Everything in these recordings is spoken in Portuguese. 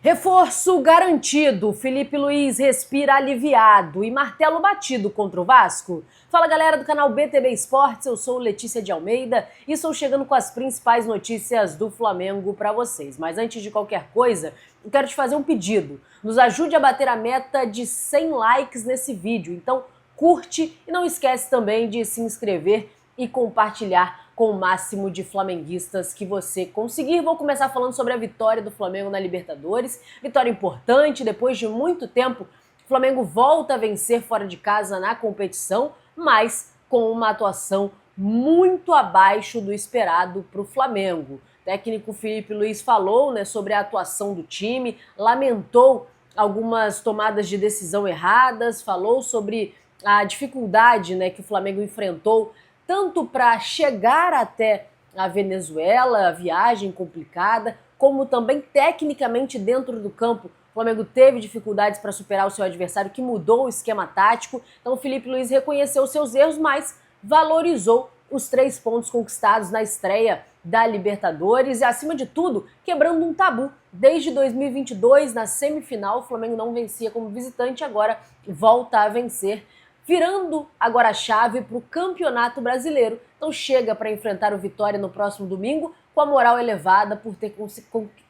Reforço garantido, Felipe Luiz respira aliviado e martelo batido contra o Vasco. Fala galera do canal BTB Esportes, eu sou Letícia de Almeida e estou chegando com as principais notícias do Flamengo para vocês. Mas antes de qualquer coisa, eu quero te fazer um pedido. Nos ajude a bater a meta de 100 likes nesse vídeo, então curte e não esquece também de se inscrever e compartilhar com o máximo de flamenguistas que você conseguir. Vou começar falando sobre a vitória do Flamengo na Libertadores. Vitória importante, depois de muito tempo, o Flamengo volta a vencer fora de casa na competição, mas com uma atuação muito abaixo do esperado para o Flamengo. O técnico Felipe Luiz falou, sobre a atuação do time, lamentou algumas tomadas de decisão erradas, falou sobre a dificuldade, que o Flamengo enfrentou tanto para chegar até a Venezuela, a viagem complicada, como também tecnicamente dentro do campo. O Flamengo teve dificuldades para superar o seu adversário, que mudou o esquema tático. Então o Felipe Luiz reconheceu seus erros, mas valorizou os 3 pontos conquistados na estreia da Libertadores e, acima de tudo, quebrando um tabu. Desde 2022, na semifinal, o Flamengo não vencia como visitante, agora volta a vencer, virando agora a chave para o Campeonato Brasileiro. Então chega para enfrentar o Vitória no próximo domingo com a moral elevada por ter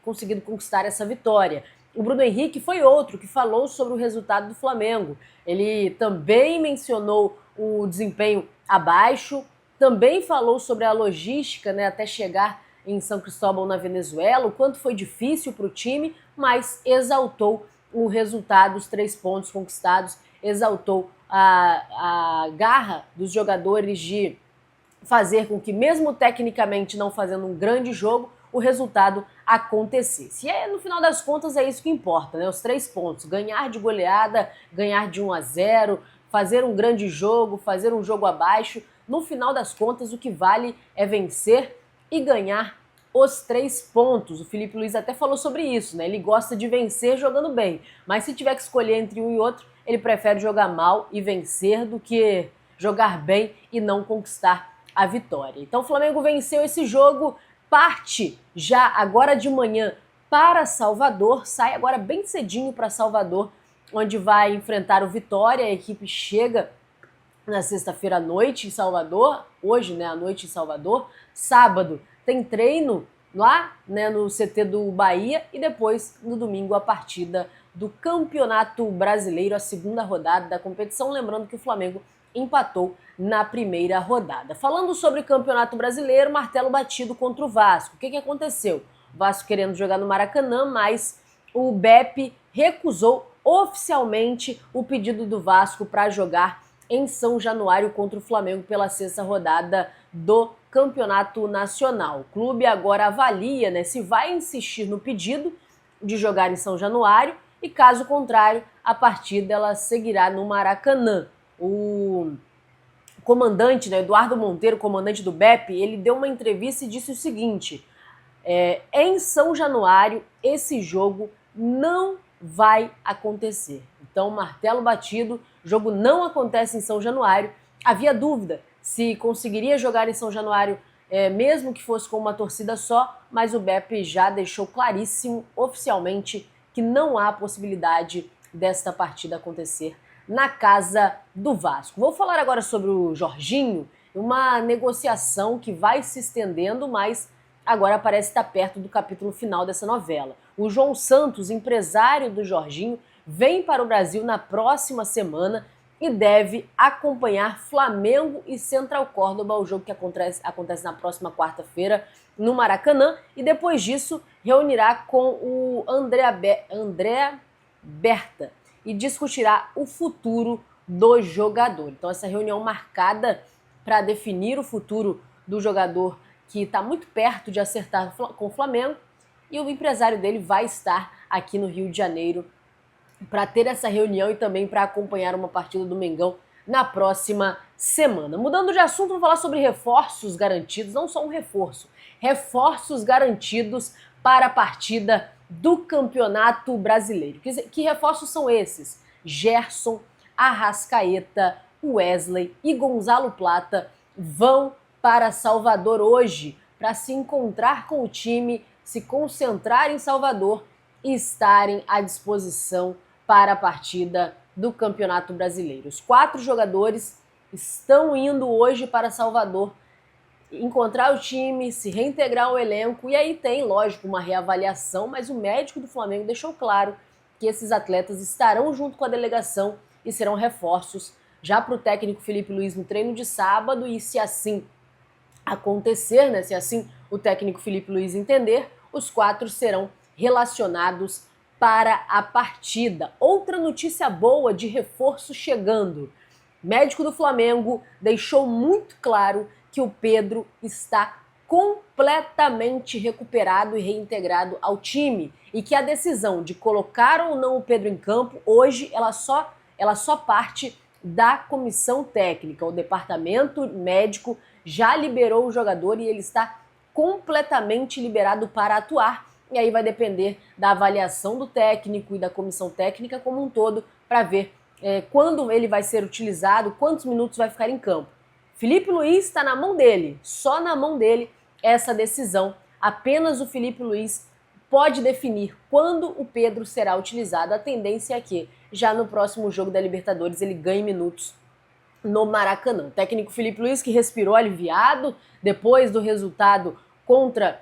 conseguido conquistar essa vitória. O Bruno Henrique foi outro que falou sobre o resultado do Flamengo. Ele também mencionou o desempenho abaixo, também falou sobre a logística, até chegar em São Cristóbal, na Venezuela, o quanto foi difícil para o time, mas exaltou o resultado, os 3 pontos conquistados, exaltou a garra dos jogadores de fazer com que, mesmo tecnicamente não fazendo um grande jogo, o resultado acontecesse. E no final das contas é isso que importa, os 3 pontos, ganhar de goleada, ganhar de 1-0, fazer um grande jogo, fazer um jogo abaixo. No final das contas, o que vale é vencer e ganhar os 3 pontos. O Felipe Luiz até falou sobre isso, Ele gosta de vencer jogando bem, mas se tiver que escolher entre um e outro, ele prefere jogar mal e vencer do que jogar bem e não conquistar a vitória. Então o Flamengo venceu esse jogo, parte já agora de manhã para Salvador, sai agora bem cedinho para Salvador, onde vai enfrentar o Vitória. A equipe chega na sexta-feira à noite em Salvador, hoje, à noite em Salvador. Sábado tem treino lá, no CT do Bahia, e depois, no domingo, a partida do Campeonato Brasileiro, a segunda rodada da competição. Lembrando que o Flamengo empatou na primeira rodada. Falando sobre o Campeonato Brasileiro, martelo batido contra o Vasco. O que aconteceu? O Vasco querendo jogar no Maracanã, mas o BEP recusou oficialmente o pedido do Vasco para jogar em São Januário contra o Flamengo pela 6ª rodada do Campeonato Nacional. O clube agora avalia, se vai insistir no pedido de jogar em São Januário, e caso contrário, a partida ela seguirá no Maracanã. O comandante, Eduardo Monteiro, comandante do BEP, ele deu uma entrevista e disse o seguinte: em São Januário esse jogo não vai acontecer. Então, martelo batido, jogo não acontece em São Januário. Havia dúvida se conseguiria jogar em São Januário, mesmo que fosse com uma torcida só, mas o BEP já deixou claríssimo, oficialmente, que não há possibilidade desta partida acontecer na casa do Vasco. Vou falar agora sobre o Jorginho, uma negociação que vai se estendendo, mas agora parece estar perto do capítulo final dessa novela. O João Santos, empresário do Jorginho, vem para o Brasil na próxima semana e deve acompanhar Flamengo e Central Córdoba, o jogo que acontece na próxima quarta-feira no Maracanã, e depois disso reunirá com o André Berta e discutirá o futuro do jogador. Então essa reunião marcada para definir o futuro do jogador, que está muito perto de acertar com o Flamengo, e o empresário dele vai estar aqui no Rio de Janeiro para ter essa reunião e também para acompanhar uma partida do Mengão na próxima semana. Mudando de assunto, vou falar sobre reforços garantidos, não só um reforço, reforços garantidos para a partida do Campeonato Brasileiro. Que reforços são esses? Gerson, Arrascaeta, Wesley e Gonzalo Plata vão para Salvador hoje para se encontrar com o time, se concentrar em Salvador estarem à disposição para a partida do Campeonato Brasileiro. Os 4 jogadores estão indo hoje para Salvador encontrar o time, se reintegrar ao elenco, e aí tem, lógico, uma reavaliação, mas o médico do Flamengo deixou claro que esses atletas estarão junto com a delegação e serão reforços já para o técnico Felipe Luiz no treino de sábado, e se assim acontecer, né, se assim o técnico Felipe Luiz entender, os 4 serão relacionados para a partida. Outra notícia boa de reforço chegando. O médico do Flamengo deixou muito claro que o Pedro está completamente recuperado e reintegrado ao time, e que a decisão de colocar ou não o Pedro em campo, hoje, ela só parte da comissão técnica. O departamento médico já liberou o jogador e ele está completamente liberado para atuar, e aí vai depender da avaliação do técnico e da comissão técnica como um todo para ver quando ele vai ser utilizado, quantos minutos vai ficar em campo. Felipe Luiz está na mão dele, só na mão dele essa decisão. Apenas o Felipe Luiz pode definir quando o Pedro será utilizado. A tendência é que já no próximo jogo da Libertadores ele ganhe minutos no Maracanã. O técnico Felipe Luiz, que respirou aliviado depois do resultado contra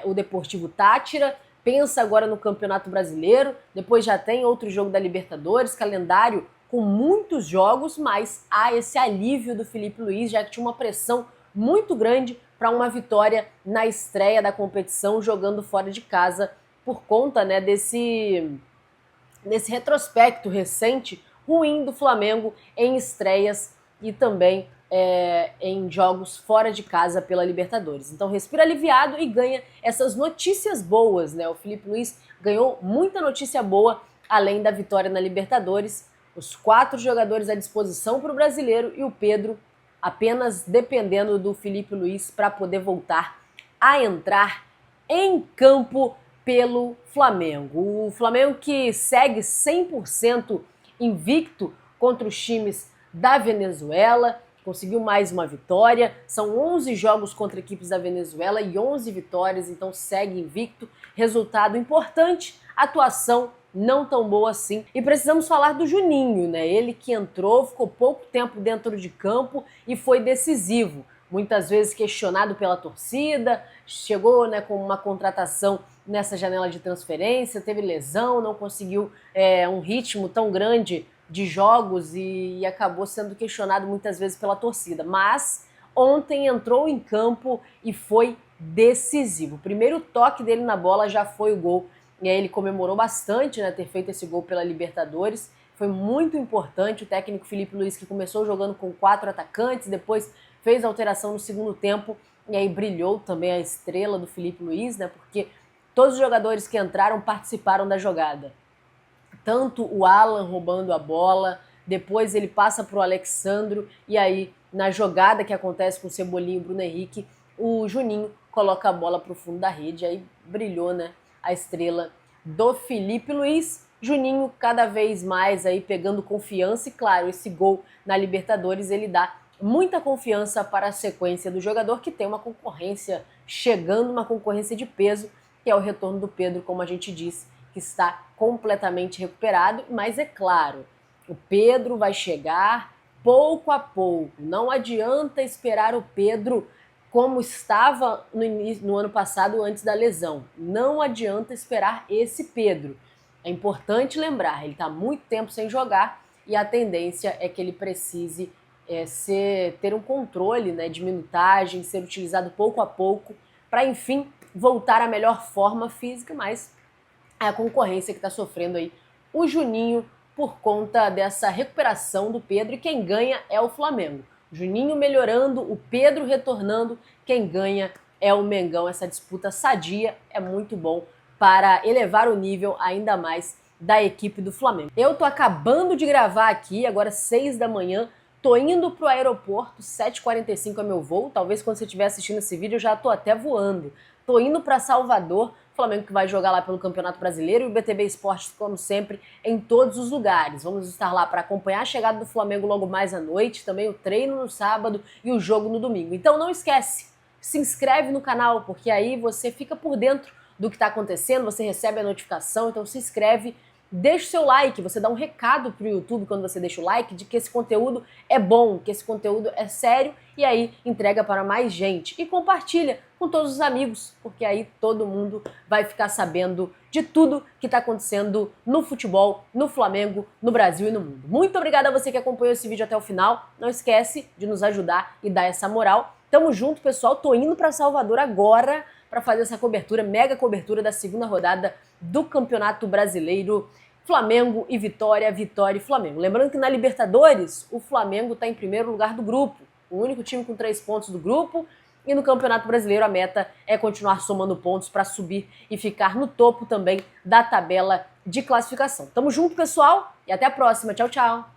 o Deportivo Táchira, pensa agora no Campeonato Brasileiro, depois já tem outro jogo da Libertadores, calendário com muitos jogos, mas há esse alívio do Felipe Luiz, já que tinha uma pressão muito grande para uma vitória na estreia da competição, jogando fora de casa, por conta, né, desse retrospecto recente ruim do Flamengo em estreias e também em jogos fora de casa pela Libertadores. Então respira aliviado e ganha essas notícias boas, né? O Felipe Luiz ganhou muita notícia boa, além da vitória na Libertadores. Os 4 jogadores à disposição para o Brasileiro e o Pedro apenas dependendo do Felipe Luiz para poder voltar a entrar em campo pelo Flamengo. O Flamengo que segue 100% invicto contra os times da Venezuela, conseguiu mais uma vitória, são 11 jogos contra equipes da Venezuela e 11 vitórias, então segue invicto, resultado importante, atuação não tão boa assim. E precisamos falar do Juninho, né? Ele que entrou, ficou pouco tempo dentro de campo e foi decisivo. Muitas vezes questionado pela torcida, chegou, né, com uma contratação nessa janela de transferência, teve lesão, não conseguiu um ritmo tão grande de jogos e acabou sendo questionado muitas vezes pela torcida. Mas ontem entrou em campo e foi decisivo. O primeiro toque dele na bola já foi o gol. E aí ele comemorou bastante, né, ter feito esse gol pela Libertadores. Foi muito importante. O técnico Felipe Luiz, que começou jogando com 4 atacantes, depois fez alteração no segundo tempo e aí brilhou também a estrela do Felipe Luiz, né, porque todos os jogadores que entraram participaram da jogada. Tanto o Alan roubando a bola, depois ele passa para o Alexandro, e aí na jogada que acontece com o Cebolinha e o Bruno Henrique, o Juninho coloca a bola para o fundo da rede, aí brilhou, né, a estrela do Felipe Luiz. Juninho cada vez mais aí pegando confiança, e claro, esse gol na Libertadores ele dá muita confiança para a sequência do jogador, que tem uma concorrência chegando, uma concorrência de peso, que é o retorno do Pedro, como a gente disse, que está completamente recuperado, mas é claro, o Pedro vai chegar pouco a pouco, não adianta esperar o Pedro como estava no ano passado antes da lesão, não adianta esperar esse Pedro. É importante lembrar, ele está há muito tempo sem jogar e a tendência é que ele precise ter um controle, né, de minutagem, ser utilizado pouco a pouco, para enfim voltar à melhor forma física, mas a concorrência que está sofrendo aí o Juninho por conta dessa recuperação do Pedro, e quem ganha é o Flamengo. Juninho melhorando, o Pedro retornando, quem ganha é o Mengão. Essa disputa sadia é muito bom para elevar o nível ainda mais da equipe do Flamengo. Eu tô acabando de gravar aqui, agora 6 da manhã, tô indo pro aeroporto, 7h45 é meu voo, talvez quando você estiver assistindo esse vídeo eu já tô até voando. Tô indo para Salvador, o Flamengo que vai jogar lá pelo Campeonato Brasileiro, e o BTB Esportes, como sempre, em todos os lugares. Vamos estar lá para acompanhar a chegada do Flamengo logo mais à noite, também o treino no sábado e o jogo no domingo. Então não esquece, se inscreve no canal, porque aí você fica por dentro do que está acontecendo, você recebe a notificação, então se inscreve, deixa o seu like, você dá um recado pro YouTube quando você deixa o like de que esse conteúdo é bom, que esse conteúdo é sério e aí entrega para mais gente. E compartilha com todos os amigos, porque aí todo mundo vai ficar sabendo de tudo que está acontecendo no futebol, no Flamengo, no Brasil e no mundo. Muito obrigada a você que acompanhou esse vídeo até o final. Não esquece de nos ajudar e dar essa moral. Tamo junto, pessoal. Tô indo para Salvador agora para fazer essa cobertura, mega cobertura da segunda rodada do Campeonato Brasileiro. Flamengo e Vitória, Vitória e Flamengo. Lembrando que na Libertadores, o Flamengo está em primeiro lugar do grupo, o único time com 3 pontos do grupo, e no Campeonato Brasileiro a meta é continuar somando pontos para subir e ficar no topo também da tabela de classificação. Tamo junto, pessoal, e até a próxima. Tchau, tchau!